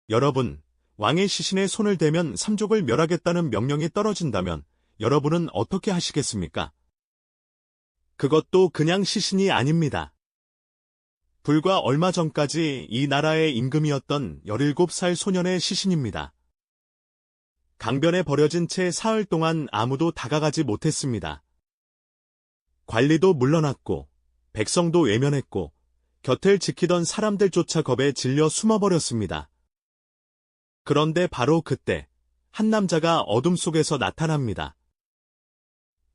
여러분, 왕의 시신에 손을 대면 삼족을 멸하겠다는 명령이 떨어진다면 여러분은 어떻게 하시겠습니까? 그것도 그냥 시신이 아닙니다. 불과 얼마 전까지 이 나라의 임금이었던 17살 소년의 시신입니다. 강변에 버려진 채 사흘 동안 아무도 다가가지 못했습니다. 관리도 물러났고, 백성도 외면했고, 곁을 지키던 사람들조차 겁에 질려 숨어버렸습니다. 그런데 바로 그때, 한 남자가 어둠 속에서 나타납니다.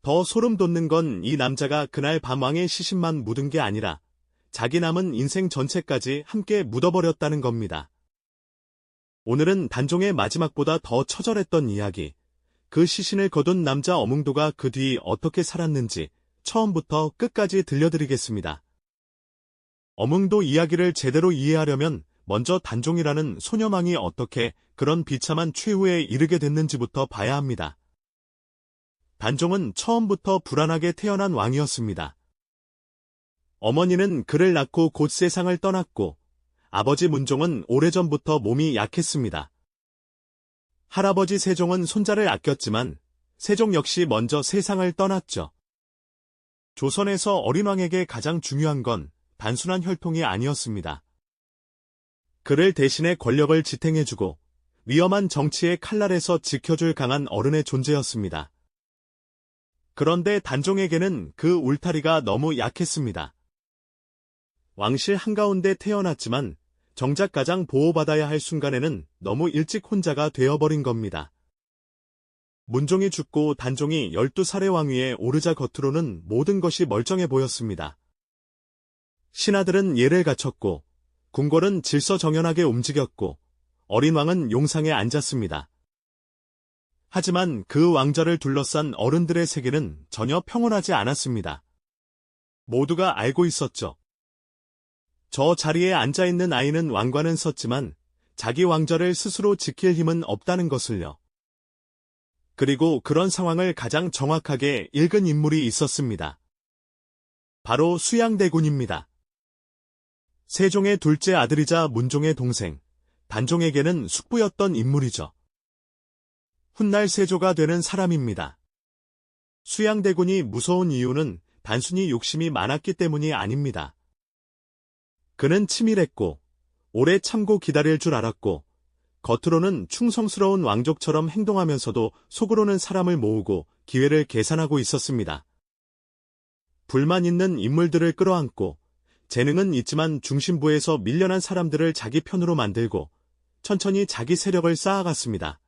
더 소름 돋는 건 이 남자가 그날 밤 왕의 시신만 묻은 게 아니라 자기 남은 인생 전체까지 함께 묻어버렸다는 겁니다. 오늘은 단종의 마지막보다 더 처절했던 이야기, 그 시신을 거둔 남자 어몽도가 그 뒤 어떻게 살았는지 처음부터 끝까지 들려드리겠습니다. 어몽도 이야기를 제대로 이해하려면 먼저 단종이라는 소녀망이 어떻게 그런 비참한 최후에 이르게 됐는지부터 봐야 합니다. 단종은 처음부터 불안하게 태어난 왕이었습니다. 어머니는 그를 낳고 곧 세상을 떠났고 아버지 문종은 오래전부터 몸이 약했습니다. 할아버지 세종은 손자를 아꼈지만 세종 역시 먼저 세상을 떠났죠. 조선에서 어린 왕에게 가장 중요한 건 단순한 혈통이 아니었습니다. 그를 대신해 권력을 지탱해주고 위험한 정치의 칼날에서 지켜줄 강한 어른의 존재였습니다. 그런데 단종에게는 그 울타리가 너무 약했습니다. 왕실 한가운데 태어났지만 정작 가장 보호받아야 할 순간에는 너무 일찍 혼자가 되어버린 겁니다. 문종이 죽고 단종이 12살의 왕위에 오르자 겉으로는 모든 것이 멀쩡해 보였습니다. 신하들은 예를 갖췄고 궁궐은 질서정연하게 움직였고 어린 왕은 용상에 앉았습니다. 하지만 그 왕자를 둘러싼 어른들의 세계는 전혀 평온하지 않았습니다. 모두가 알고 있었죠. 저 자리에 앉아있는 아이는 왕관은 썼지만 자기 왕좌를 스스로 지킬 힘은 없다는 것을요. 그리고 그런 상황을 가장 정확하게 읽은 인물이 있었습니다. 바로 수양대군입니다. 세종의 둘째 아들이자 문종의 동생, 단종에게는 숙부였던 인물이죠. 훗날 세조가 되는 사람입니다. 수양대군이 무서운 이유는 단순히 욕심이 많았기 때문이 아닙니다. 그는 치밀했고 오래 참고 기다릴 줄 알았고 겉으로는 충성스러운 왕족처럼 행동하면서도 속으로는 사람을 모으고 기회를 계산하고 있었습니다. 불만 있는 인물들을 끌어안고 재능은 있지만 중심부에서 밀려난 사람들을 자기 편으로 만들고 천천히 자기 세력을 쌓아갔습니다.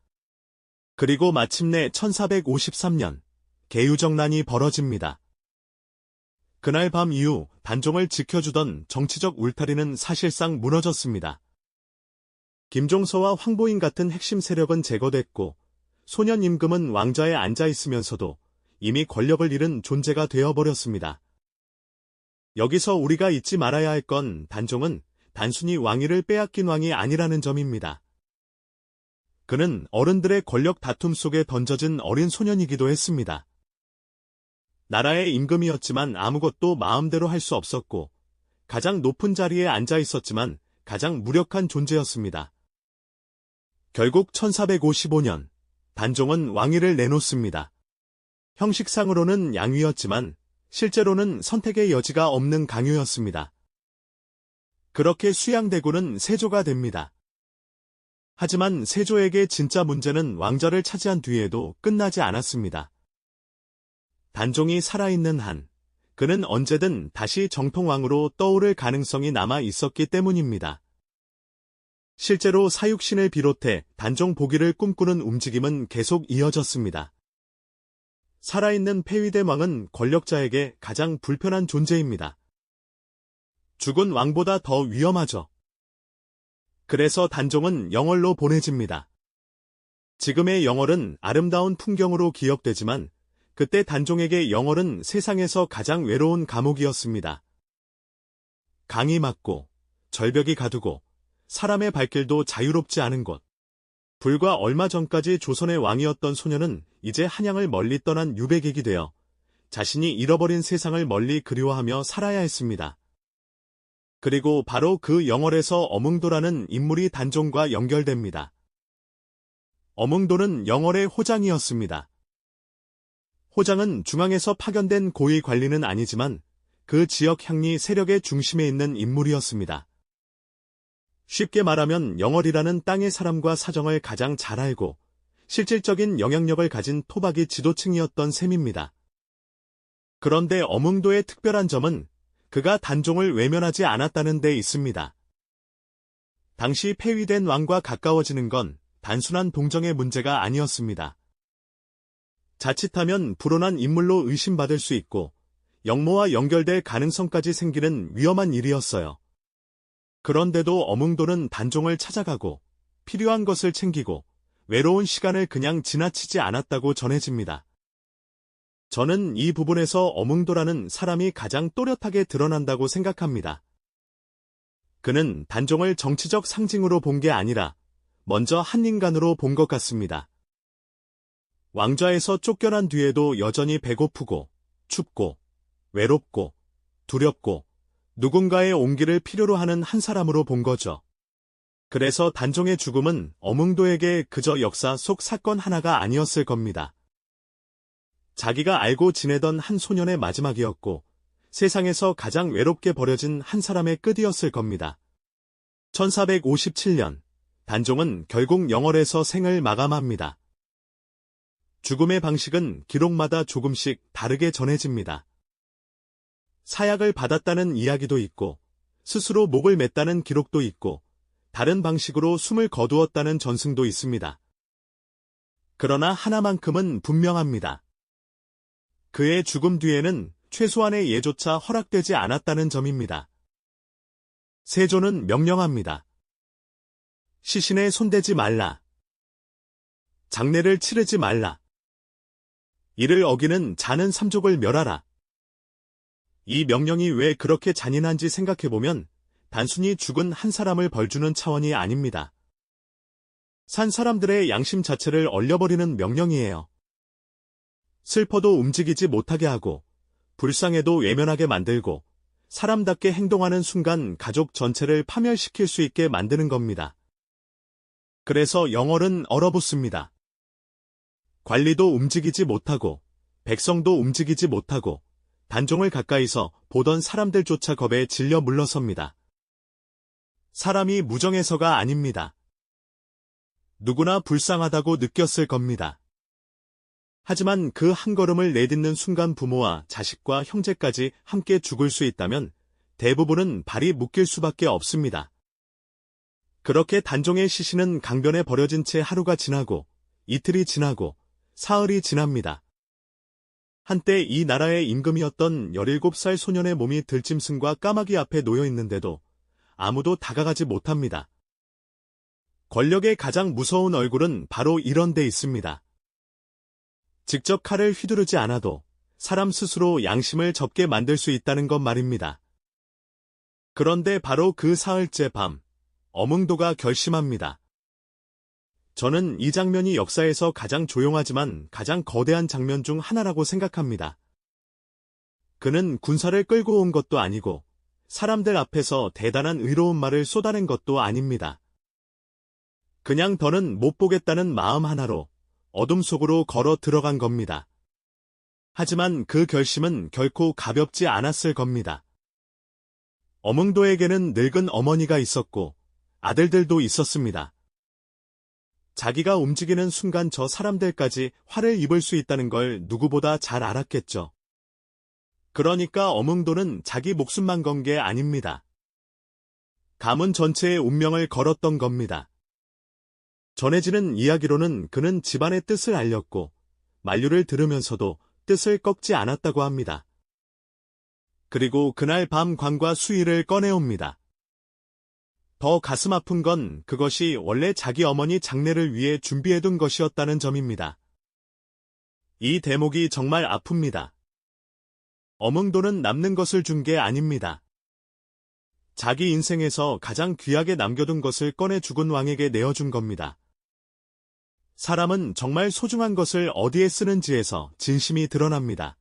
그리고 마침내 1453년 개유정난이 벌어집니다. 그날 밤 이후 단종을 지켜주던 정치적 울타리는 사실상 무너졌습니다. 김종서와 황보인 같은 핵심 세력은 제거됐고 소년 임금은 왕좌에 앉아있으면서도 이미 권력을 잃은 존재가 되어버렸습니다. 여기서 우리가 잊지 말아야 할 건 단종은 단순히 왕위를 빼앗긴 왕이 아니라는 점입니다. 그는 어른들의 권력 다툼 속에 던져진 어린 소년이기도 했습니다. 나라의 임금이었지만 아무것도 마음대로 할 수 없었고 가장 높은 자리에 앉아 있었지만 가장 무력한 존재였습니다. 결국 1455년 단종은 왕위를 내놓습니다. 형식상으로는 양위였지만 실제로는 선택의 여지가 없는 강요였습니다. 그렇게 수양대군은 세조가 됩니다. 하지만 세조에게 진짜 문제는 왕좌를 차지한 뒤에도 끝나지 않았습니다. 단종이 살아있는 한, 그는 언제든 다시 정통왕으로 떠오를 가능성이 남아 있었기 때문입니다. 실제로 사육신을 비롯해 단종 복위를 꿈꾸는 움직임은 계속 이어졌습니다. 살아있는 폐위된 왕은 권력자에게 가장 불편한 존재입니다. 죽은 왕보다 더 위험하죠. 그래서 단종은 영월로 보내집니다. 지금의 영월은 아름다운 풍경으로 기억되지만 그때 단종에게 영월은 세상에서 가장 외로운 감옥이었습니다. 강이 막고 절벽이 가두고 사람의 발길도 자유롭지 않은 곳. 불과 얼마 전까지 조선의 왕이었던 소녀는 이제 한양을 멀리 떠난 유배객이 되어 자신이 잃어버린 세상을 멀리 그리워하며 살아야 했습니다. 그리고 바로 그 영월에서 어몽도라는 인물이 단종과 연결됩니다. 어몽도는 영월의 호장이었습니다. 호장은 중앙에서 파견된 고위 관리는 아니지만 그 지역 향리 세력의 중심에 있는 인물이었습니다. 쉽게 말하면 영월이라는 땅의 사람과 사정을 가장 잘 알고 실질적인 영향력을 가진 토박이 지도층이었던 셈입니다. 그런데 어몽도의 특별한 점은 그가 단종을 외면하지 않았다는 데 있습니다. 당시 폐위된 왕과 가까워지는 건 단순한 동정의 문제가 아니었습니다. 자칫하면 불온한 인물로 의심받을 수 있고 영모와 연결될 가능성까지 생기는 위험한 일이었어요. 그런데도 어몽도는 단종을 찾아가고 필요한 것을 챙기고 외로운 시간을 그냥 지나치지 않았다고 전해집니다. 저는 이 부분에서 어몽도라는 사람이 가장 또렷하게 드러난다고 생각합니다. 그는 단종을 정치적 상징으로 본 게 아니라 먼저 한 인간으로 본 것 같습니다. 왕좌에서 쫓겨난 뒤에도 여전히 배고프고 춥고 외롭고 두렵고 누군가의 온기를 필요로 하는 한 사람으로 본 거죠. 그래서 단종의 죽음은 어몽도에게 그저 역사 속 사건 하나가 아니었을 겁니다. 자기가 알고 지내던 한 소년의 마지막이었고 세상에서 가장 외롭게 버려진 한 사람의 끝이었을 겁니다. 1457년 단종은 결국 영월에서 생을 마감합니다. 죽음의 방식은 기록마다 조금씩 다르게 전해집니다. 사약을 받았다는 이야기도 있고 스스로 목을 맸다는 기록도 있고 다른 방식으로 숨을 거두었다는 전승도 있습니다. 그러나 하나만큼은 분명합니다. 그의 죽음 뒤에는 최소한의 예조차 허락되지 않았다는 점입니다. 세조는 명령합니다. 시신에 손대지 말라. 장례를 치르지 말라. 이를 어기는 자는 삼족을 멸하라. 이 명령이 왜 그렇게 잔인한지 생각해보면 단순히 죽은 한 사람을 벌주는 차원이 아닙니다. 산 사람들의 양심 자체를 얼려버리는 명령이에요. 슬퍼도 움직이지 못하게 하고 불쌍해도 외면하게 만들고 사람답게 행동하는 순간 가족 전체를 파멸시킬 수 있게 만드는 겁니다. 그래서 영월은 얼어붙습니다. 관리도 움직이지 못하고 백성도 움직이지 못하고 단종을 가까이서 보던 사람들조차 겁에 질려 물러섭니다. 사람이 무정해서가 아닙니다. 누구나 불쌍하다고 느꼈을 겁니다. 하지만 그 한 걸음을 내딛는 순간 부모와 자식과 형제까지 함께 죽을 수 있다면 대부분은 발이 묶일 수밖에 없습니다. 그렇게 단종의 시신은 강변에 버려진 채 하루가 지나고 이틀이 지나고 사흘이 지납니다. 한때 이 나라의 임금이었던 17살 소년의 몸이 들짐승과 까마귀 앞에 놓여 있는데도 아무도 다가가지 못합니다. 권력의 가장 무서운 얼굴은 바로 이런 데 있습니다. 직접 칼을 휘두르지 않아도 사람 스스로 양심을 접게 만들 수 있다는 것 말입니다. 그런데 바로 그 사흘째 밤, 어몽도가 결심합니다. 저는 이 장면이 역사에서 가장 조용하지만 가장 거대한 장면 중 하나라고 생각합니다. 그는 군사를 끌고 온 것도 아니고 사람들 앞에서 대단한 의로운 말을 쏟아낸 것도 아닙니다. 그냥 더는 못 보겠다는 마음 하나로 어둠 속으로 걸어 들어간 겁니다. 하지만 그 결심은 결코 가볍지 않았을 겁니다. 어몽도에게는 늙은 어머니가 있었고 아들들도 있었습니다. 자기가 움직이는 순간 저 사람들까지 화를 입을 수 있다는 걸 누구보다 잘 알았겠죠. 그러니까 어몽도는 자기 목숨만 건 게 아닙니다. 가문 전체의 운명을 걸었던 겁니다. 전해지는 이야기로는 그는 집안의 뜻을 알렸고 만류를 들으면서도 뜻을 꺾지 않았다고 합니다. 그리고 그날 밤 관과 수의를 꺼내옵니다. 더 가슴 아픈 건 그것이 원래 자기 어머니 장례를 위해 준비해둔 것이었다는 점입니다. 이 대목이 정말 아픕니다. 어몽도는 남는 것을 준 게 아닙니다. 자기 인생에서 가장 귀하게 남겨둔 것을 꺼내 죽은 왕에게 내어준 겁니다. 사람은 정말 소중한 것을 어디에 쓰는지에서 진심이 드러납니다.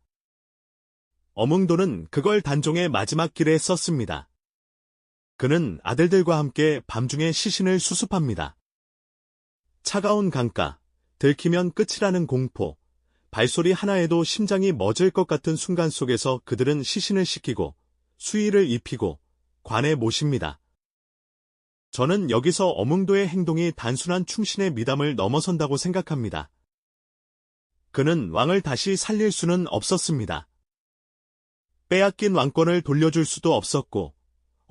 어몽도는 그걸 단종의 마지막 길에 썼습니다. 그는 아들들과 함께 밤중에 시신을 수습합니다. 차가운 강가, 들키면 끝이라는 공포, 발소리 하나에도 심장이 멎을 것 같은 순간 속에서 그들은 시신을 씻기고 수의를 입히고 관에 모십니다. 저는 여기서 어몽도의 행동이 단순한 충신의 미담을 넘어선다고 생각합니다. 그는 왕을 다시 살릴 수는 없었습니다. 빼앗긴 왕권을 돌려줄 수도 없었고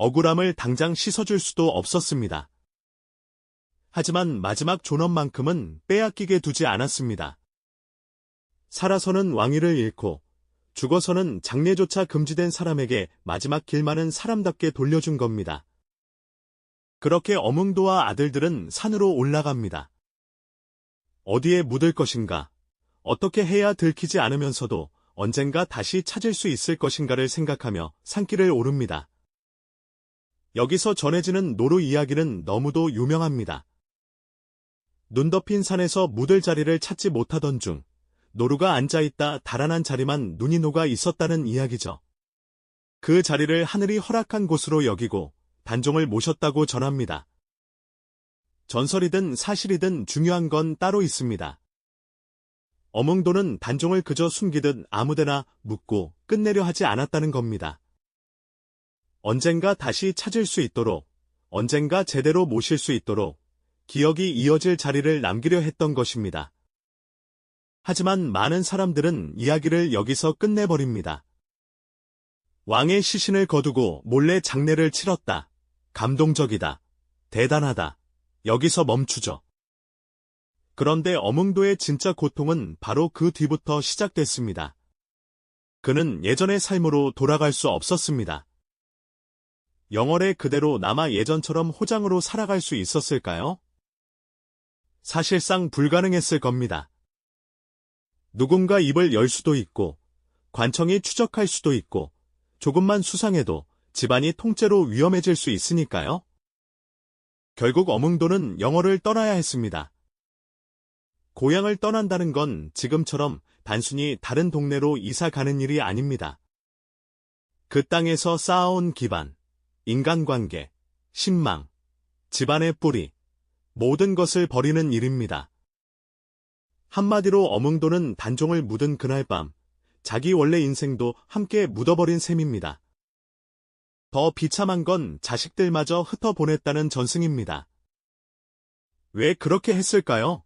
억울함을 당장 씻어줄 수도 없었습니다. 하지만 마지막 존엄만큼은 빼앗기게 두지 않았습니다. 살아서는 왕위를 잃고 죽어서는 장례조차 금지된 사람에게 마지막 길만은 사람답게 돌려준 겁니다. 그렇게 어몽도와 아들들은 산으로 올라갑니다. 어디에 묻을 것인가, 어떻게 해야 들키지 않으면서도 언젠가 다시 찾을 수 있을 것인가를 생각하며 산길을 오릅니다. 여기서 전해지는 노루 이야기는 너무도 유명합니다. 눈 덮인 산에서 묻을 자리를 찾지 못하던 중 노루가 앉아있다 달아난 자리만 눈이 녹아 있었다는 이야기죠. 그 자리를 하늘이 허락한 곳으로 여기고 단종을 모셨다고 전합니다. 전설이든 사실이든 중요한 건 따로 있습니다. 어몽도는 단종을 그저 숨기듯 아무데나 묻고 끝내려 하지 않았다는 겁니다. 언젠가 다시 찾을 수 있도록, 언젠가 제대로 모실 수 있도록 기억이 이어질 자리를 남기려 했던 것입니다. 하지만 많은 사람들은 이야기를 여기서 끝내버립니다. 왕의 시신을 거두고 몰래 장례를 치렀다. 감동적이다. 대단하다. 여기서 멈추죠. 그런데 어몽도의 진짜 고통은 바로 그 뒤부터 시작됐습니다. 그는 예전의 삶으로 돌아갈 수 없었습니다. 영월에 그대로 남아 예전처럼 호장으로 살아갈 수 있었을까요? 사실상 불가능했을 겁니다. 누군가 입을 열 수도 있고, 관청이 추적할 수도 있고, 조금만 수상해도 집안이 통째로 위험해질 수 있으니까요. 결국 어몽도는 영월을 떠나야 했습니다. 고향을 떠난다는 건 지금처럼 단순히 다른 동네로 이사 가는 일이 아닙니다. 그 땅에서 쌓아온 기반, 인간관계, 신망, 집안의 뿌리, 모든 것을 버리는 일입니다. 한마디로 어몽도는 단종을 묻은 그날 밤, 자기 원래 인생도 함께 묻어버린 셈입니다. 더 비참한 건 자식들마저 흩어보냈다는 전승입니다. 왜 그렇게 했을까요?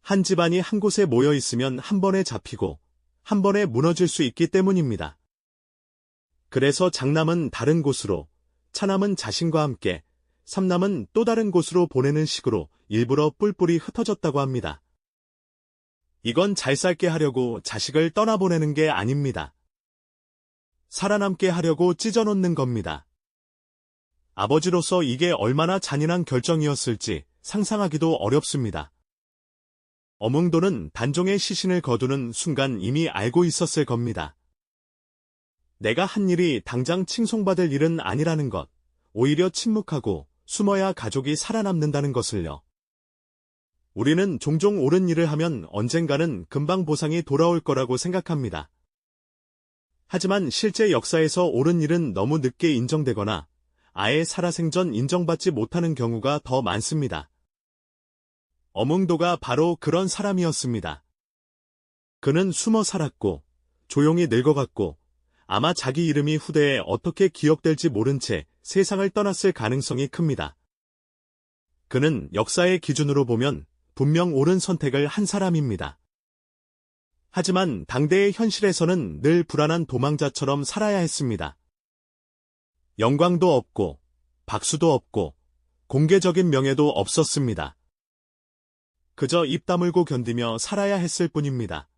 한 집안이 한 곳에 모여 있으면 한 번에 잡히고 한 번에 무너질 수 있기 때문입니다. 그래서 장남은 다른 곳으로, 차남은 자신과 함께, 삼남은 또 다른 곳으로 보내는 식으로 일부러 뿔뿔이 흩어졌다고 합니다. 이건 잘 살게 하려고 자식을 떠나보내는 게 아닙니다. 살아남게 하려고 찢어놓는 겁니다. 아버지로서 이게 얼마나 잔인한 결정이었을지 상상하기도 어렵습니다. 어몽도는 단종의 시신을 거두는 순간 이미 알고 있었을 겁니다. 내가 한 일이 당장 칭송받을 일은 아니라는 것, 오히려 침묵하고 숨어야 가족이 살아남는다는 것을요. 우리는 종종 옳은 일을 하면 언젠가는 금방 보상이 돌아올 거라고 생각합니다. 하지만 실제 역사에서 옳은 일은 너무 늦게 인정되거나 아예 살아생전 인정받지 못하는 경우가 더 많습니다. 어몽도가 바로 그런 사람이었습니다. 그는 숨어 살았고 조용히 늙어갔고 아마 자기 이름이 후대에 어떻게 기억될지 모른 채 세상을 떠났을 가능성이 큽니다. 그는 역사의 기준으로 보면 분명 옳은 선택을 한 사람입니다. 하지만 당대의 현실에서는 늘 불안한 도망자처럼 살아야 했습니다. 영광도 없고 박수도 없고 공개적인 명예도 없었습니다. 그저 입 다물고 견디며 살아야 했을 뿐입니다.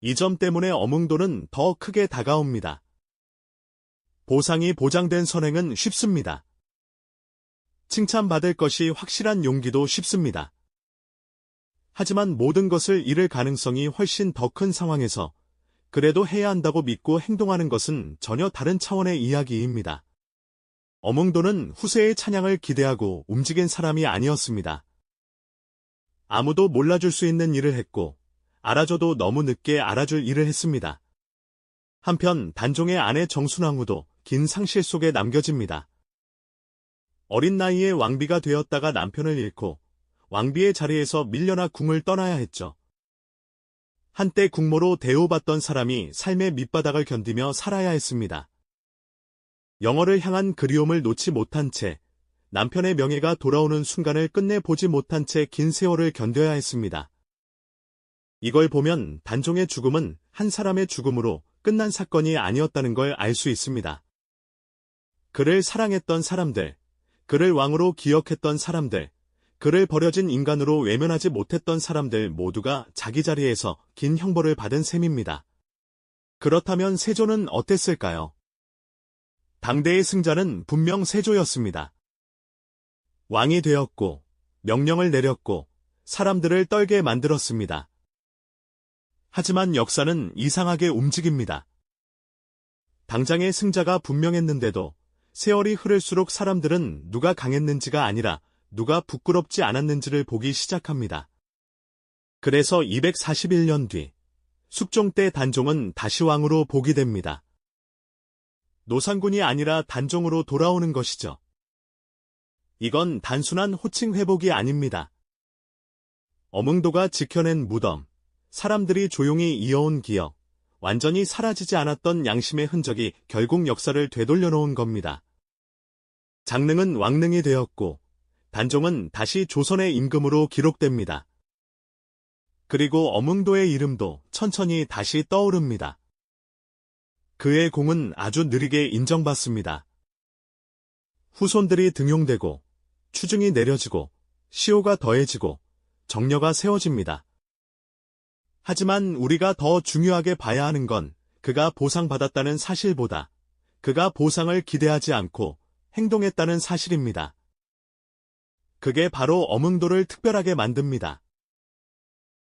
이 점 때문에 어몽도는 더 크게 다가옵니다. 보상이 보장된 선행은 쉽습니다. 칭찬받을 것이 확실한 용기도 쉽습니다. 하지만 모든 것을 잃을 가능성이 훨씬 더 큰 상황에서 그래도 해야 한다고 믿고 행동하는 것은 전혀 다른 차원의 이야기입니다. 어몽도는 후세의 찬양을 기대하고 움직인 사람이 아니었습니다. 아무도 몰라줄 수 있는 일을 했고 알아줘도 너무 늦게 알아줄 일을 했습니다. 한편 단종의 아내 정순왕후도 긴 상실 속에 남겨집니다. 어린 나이에 왕비가 되었다가 남편을 잃고 왕비의 자리에서 밀려나 궁을 떠나야 했죠. 한때 궁모로 대우받던 사람이 삶의 밑바닥을 견디며 살아야 했습니다. 영월을 향한 그리움을 놓지 못한 채 남편의 명예가 돌아오는 순간을 끝내 보지 못한 채 긴 세월을 견뎌야 했습니다. 이걸 보면 단종의 죽음은 한 사람의 죽음으로 끝난 사건이 아니었다는 걸 알 수 있습니다. 그를 사랑했던 사람들, 그를 왕으로 기억했던 사람들, 그를 버려진 인간으로 외면하지 못했던 사람들 모두가 자기 자리에서 긴 형벌을 받은 셈입니다. 그렇다면 세조는 어땠을까요? 당대의 승자는 분명 세조였습니다. 왕이 되었고, 명령을 내렸고, 사람들을 떨게 만들었습니다. 하지만 역사는 이상하게 움직입니다. 당장의 승자가 분명했는데도 세월이 흐를수록 사람들은 누가 강했는지가 아니라 누가 부끄럽지 않았는지를 보기 시작합니다. 그래서 241년 뒤 숙종 때 단종은 다시 왕으로 복위됩니다. 노상군이 아니라 단종으로 돌아오는 것이죠. 이건 단순한 호칭 회복이 아닙니다. 어몽도가 지켜낸 무덤, 사람들이 조용히 이어온 기억, 완전히 사라지지 않았던 양심의 흔적이 결국 역사를 되돌려놓은 겁니다. 장릉은 왕릉이 되었고 단종은 다시 조선의 임금으로 기록됩니다. 그리고 어몽도의 이름도 천천히 다시 떠오릅니다. 그의 공은 아주 느리게 인정받습니다. 후손들이 등용되고 추증이 내려지고 시호가 더해지고 정려가 세워집니다. 하지만 우리가 더 중요하게 봐야 하는 건 그가 보상받았다는 사실보다 그가 보상을 기대하지 않고 행동했다는 사실입니다. 그게 바로 어몽도를 특별하게 만듭니다.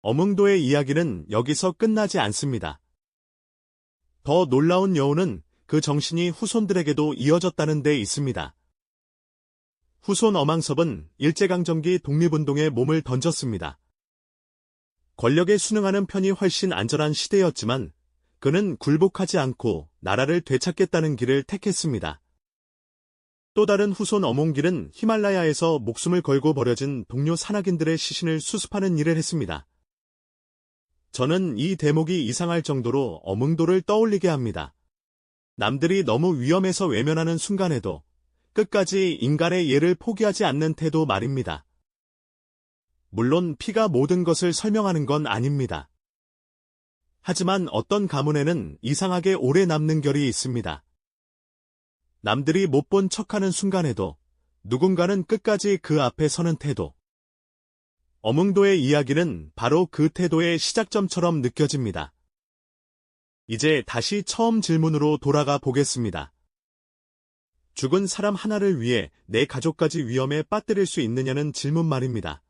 어몽도의 이야기는 여기서 끝나지 않습니다. 더 놀라운 여운은 그 정신이 후손들에게도 이어졌다는 데 있습니다. 후손 어망섭은 일제강점기 독립운동에 몸을 던졌습니다. 권력에 순응하는 편이 훨씬 안전한 시대였지만 그는 굴복하지 않고 나라를 되찾겠다는 길을 택했습니다. 또 다른 후손 어몽길은 히말라야에서 목숨을 걸고 버려진 동료 산악인들의 시신을 수습하는 일을 했습니다. 저는 이 대목이 이상할 정도로 어몽도를 떠올리게 합니다. 남들이 너무 위험해서 외면하는 순간에도 끝까지 인간의 예를 포기하지 않는 태도 말입니다. 물론 피가 모든 것을 설명하는 건 아닙니다. 하지만 어떤 가문에는 이상하게 오래 남는 결이 있습니다. 남들이 못 본 척하는 순간에도 누군가는 끝까지 그 앞에 서는 태도. 어몽도의 이야기는 바로 그 태도의 시작점처럼 느껴집니다. 이제 다시 처음 질문으로 돌아가 보겠습니다. 죽은 사람 하나를 위해 내 가족까지 위험에 빠뜨릴 수 있느냐는 질문 말입니다.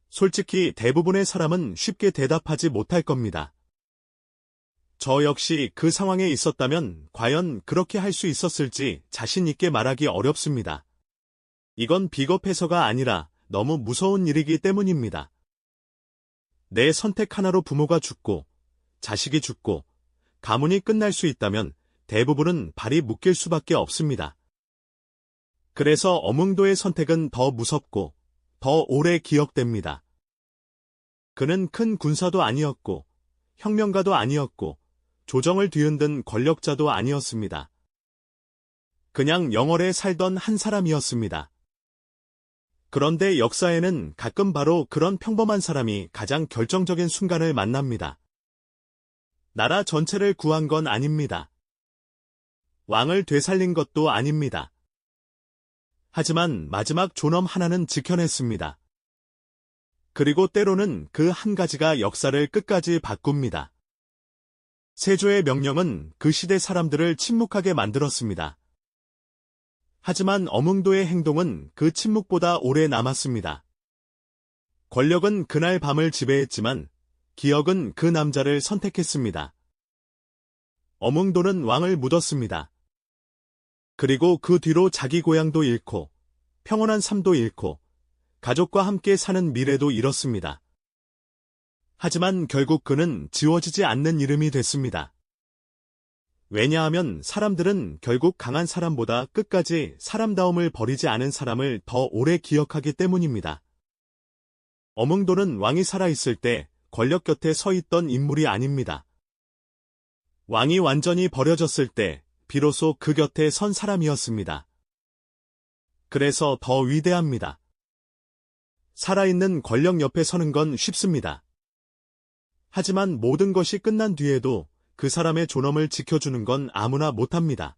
솔직히 대부분의 사람은 쉽게 대답하지 못할 겁니다. 저 역시 그 상황에 있었다면 과연 그렇게 할 수 있었을지 자신 있게 말하기 어렵습니다. 이건 비겁해서가 아니라 너무 무서운 일이기 때문입니다. 내 선택 하나로 부모가 죽고 자식이 죽고 가문이 끝날 수 있다면 대부분은 발이 묶일 수밖에 없습니다. 그래서 어몽도의 선택은 더 무섭고 더 오래 기억됩니다. 그는 큰 군사도 아니었고 혁명가도 아니었고 조정을 뒤흔든 권력자도 아니었습니다. 그냥 영월에 살던 한 사람이었습니다. 그런데 역사에는 가끔 바로 그런 평범한 사람이 가장 결정적인 순간을 만납니다. 나라 전체를 구한 건 아닙니다. 왕을 되살린 것도 아닙니다. 하지만 마지막 존엄 하나는 지켜냈습니다. 그리고 때로는 그 한 가지가 역사를 끝까지 바꿉니다. 세조의 명령은 그 시대 사람들을 침묵하게 만들었습니다. 하지만 어몽도의 행동은 그 침묵보다 오래 남았습니다. 권력은 그날 밤을 지배했지만 기억은 그 남자를 선택했습니다. 어몽도는 왕을 묻었습니다. 그리고 그 뒤로 자기 고향도 잃고 평온한 삶도 잃고 가족과 함께 사는 미래도 잃었습니다. 하지만 결국 그는 지워지지 않는 이름이 됐습니다. 왜냐하면 사람들은 결국 강한 사람보다 끝까지 사람다움을 버리지 않은 사람을 더 오래 기억하기 때문입니다. 어몽도는 왕이 살아있을 때 권력 곁에 서 있던 인물이 아닙니다. 왕이 완전히 버려졌을 때 비로소 그 곁에 선 사람이었습니다. 그래서 더 위대합니다. 살아있는 권력 옆에 서는 건 쉽습니다. 하지만 모든 것이 끝난 뒤에도 그 사람의 존엄을 지켜주는 건 아무나 못합니다.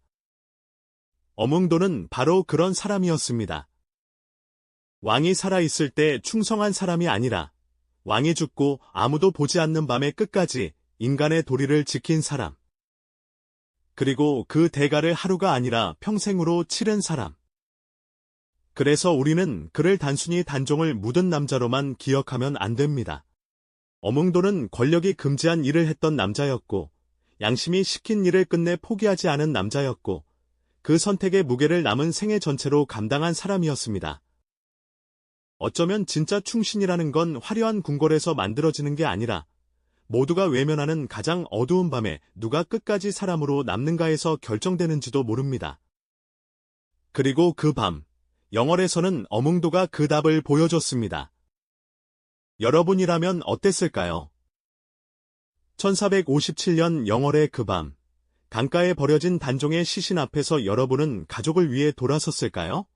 어몽도는 바로 그런 사람이었습니다. 왕이 살아있을 때 충성한 사람이 아니라 왕이 죽고 아무도 보지 않는 밤의 끝까지 인간의 도리를 지킨 사람. 그리고 그 대가를 하루가 아니라 평생으로 치른 사람. 그래서 우리는 그를 단순히 단종을 묻은 남자로만 기억하면 안 됩니다. 어몽도는 권력이 금지한 일을 했던 남자였고, 양심이 시킨 일을 끝내 포기하지 않은 남자였고, 그 선택의 무게를 남은 생애 전체로 감당한 사람이었습니다. 어쩌면 진짜 충신이라는 건 화려한 궁궐에서 만들어지는 게 아니라, 모두가 외면하는 가장 어두운 밤에 누가 끝까지 사람으로 남는가에서 결정되는지도 모릅니다. 그리고 그 밤, 영월에서는 어몽도가 그 답을 보여줬습니다. 여러분이라면 어땠을까요? 1457년 영월의 그 밤, 강가에 버려진 단종의 시신 앞에서 여러분은 가족을 위해 돌아섰을까요?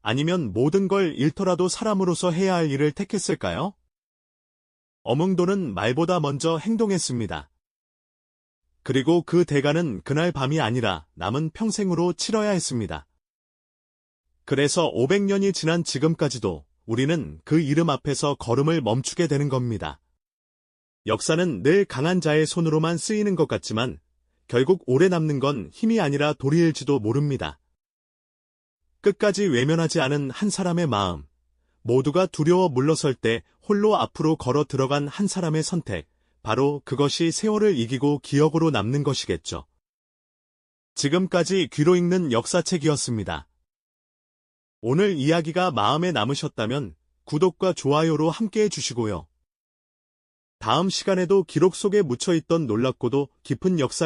아니면 모든 걸 잃더라도 사람으로서 해야 할 일을 택했을까요? 어몽도는 말보다 먼저 행동했습니다. 그리고 그 대가는 그날 밤이 아니라 남은 평생으로 치러야 했습니다. 그래서 500년이 지난 지금까지도 우리는 그 이름 앞에서 걸음을 멈추게 되는 겁니다. 역사는 늘 강한 자의 손으로만 쓰이는 것 같지만 결국 오래 남는 건 힘이 아니라 도리일지도 모릅니다. 끝까지 외면하지 않은 한 사람의 마음, 모두가 두려워 물러설 때 홀로 앞으로 걸어 들어간 한 사람의 선택, 바로 그것이 세월을 이기고 기억으로 남는 것이겠죠. 지금까지 귀로 읽는 역사책이었습니다. 오늘 이야기가 마음에 남으셨다면 구독과 좋아요로 함께해 주시고요. 다음 시간에도 기록 속에 묻혀있던 놀랍고도 깊은 역사